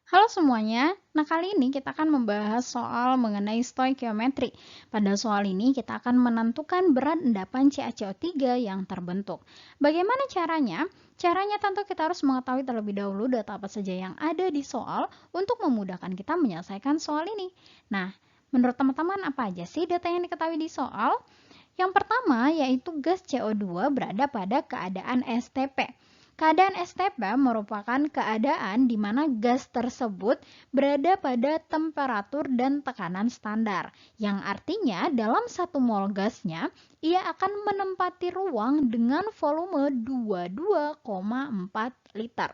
Halo semuanya, nah kali ini kita akan membahas soal mengenai stoikiometri. Pada soal ini kita akan menentukan berat endapan CaCO3 yang terbentuk. Bagaimana caranya? Caranya tentu kita harus mengetahui terlebih dahulu data apa saja yang ada di soal untuk memudahkan kita menyelesaikan soal ini. Nah, menurut teman-teman apa aja sih data yang diketahui di soal? Yang pertama yaitu gas CO2 berada pada keadaan STP. Keadaan STP merupakan keadaan di mana gas tersebut berada pada temperatur dan tekanan standar, yang artinya dalam 1 mol gasnya, ia akan menempati ruang dengan volume 22,4 liter.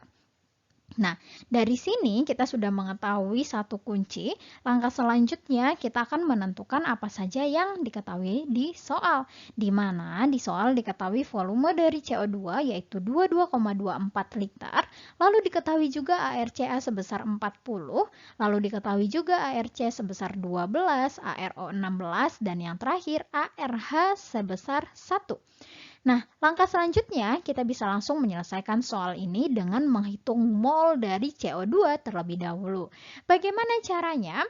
Nah, dari sini kita sudah mengetahui satu kunci. Langkah selanjutnya kita akan menentukan apa saja yang diketahui di soal. Di mana di soal diketahui volume dari CO2 yaitu 22,24 liter, lalu diketahui juga ARCA sebesar 40, lalu diketahui juga ARC sebesar 12, ARO 16, dan yang terakhir ARH sebesar 1. Nah, langkah selanjutnya kita bisa langsung menyelesaikan soal ini dengan menghitung mol dari CO2 terlebih dahulu. Bagaimana caranya?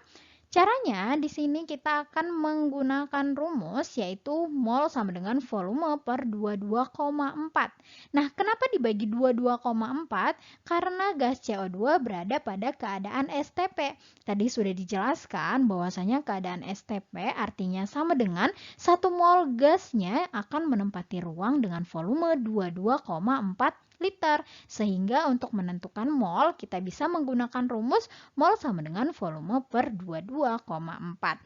Caranya di sini kita akan menggunakan rumus yaitu mol sama dengan volume per 22,4. Nah, kenapa dibagi 22,4? Karena gas CO2 berada pada keadaan STP. Tadi sudah dijelaskan bahwasanya keadaan STP artinya sama dengan 1 mol gasnya akan menempati ruang dengan volume 22,4 liter. Sehingga untuk menentukan mol, kita bisa menggunakan rumus mol sama dengan volume per 22,4.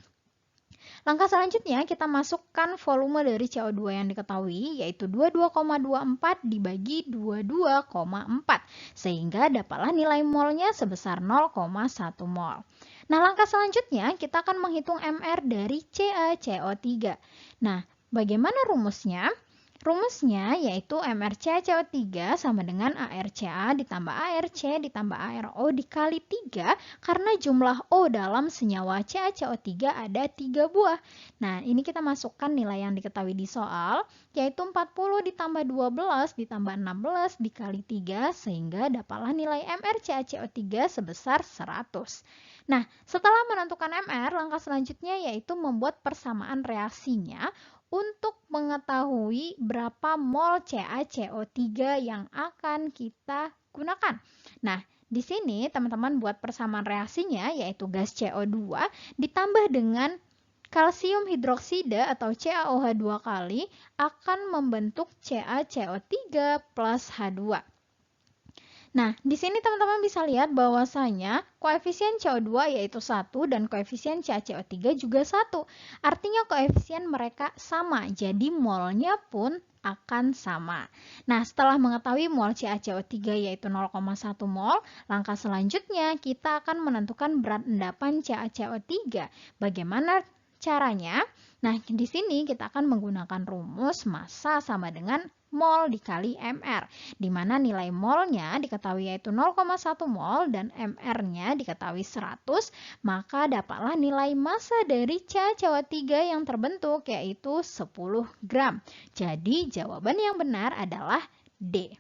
Langkah selanjutnya, kita masukkan volume dari CO2 yang diketahui, yaitu 22,24 dibagi 22,4. Sehingga dapatlah nilai molnya sebesar 0,1 mol. Nah, langkah selanjutnya, kita akan menghitung MR dari CaCO3. Nah, bagaimana rumusnya? Rumusnya yaitu MrCaCO3 sama dengan ARCA ditambah ARC ditambah ARO dikali 3 karena jumlah O dalam senyawa CaCO3 ada 3 buah. Nah, ini kita masukkan nilai yang diketahui di soal, yaitu 40 ditambah 12 ditambah 16 dikali 3 sehingga dapatlah nilai MrCaCO3 sebesar 100. Nah, setelah menentukan MR, langkah selanjutnya yaitu membuat persamaan reaksinya untuk mengetahui berapa mol CaCO3 yang akan kita gunakan. Nah, di sini teman-teman buat persamaan reaksinya yaitu gas CO2 ditambah dengan kalsium hidroksida atau CaOH 2 kali akan membentuk CaCO3 plus H2. Nah, di sini teman-teman bisa lihat bahwasanya koefisien CO2 yaitu 1 dan koefisien CaCO3 juga 1. Artinya koefisien mereka sama, jadi molnya pun akan sama. Nah, setelah mengetahui mol CaCO3 yaitu 0,1 mol, langkah selanjutnya kita akan menentukan berat endapan CaCO3. Bagaimana caranya? Nah, di sini kita akan menggunakan rumus massa sama dengan mol dikali MR, di mana nilai molnya diketahui yaitu 0,1 mol dan MR-nya diketahui 100, maka dapatlah nilai massa dari CaCO3 yang terbentuk yaitu 10 gram. Jadi jawaban yang benar adalah D.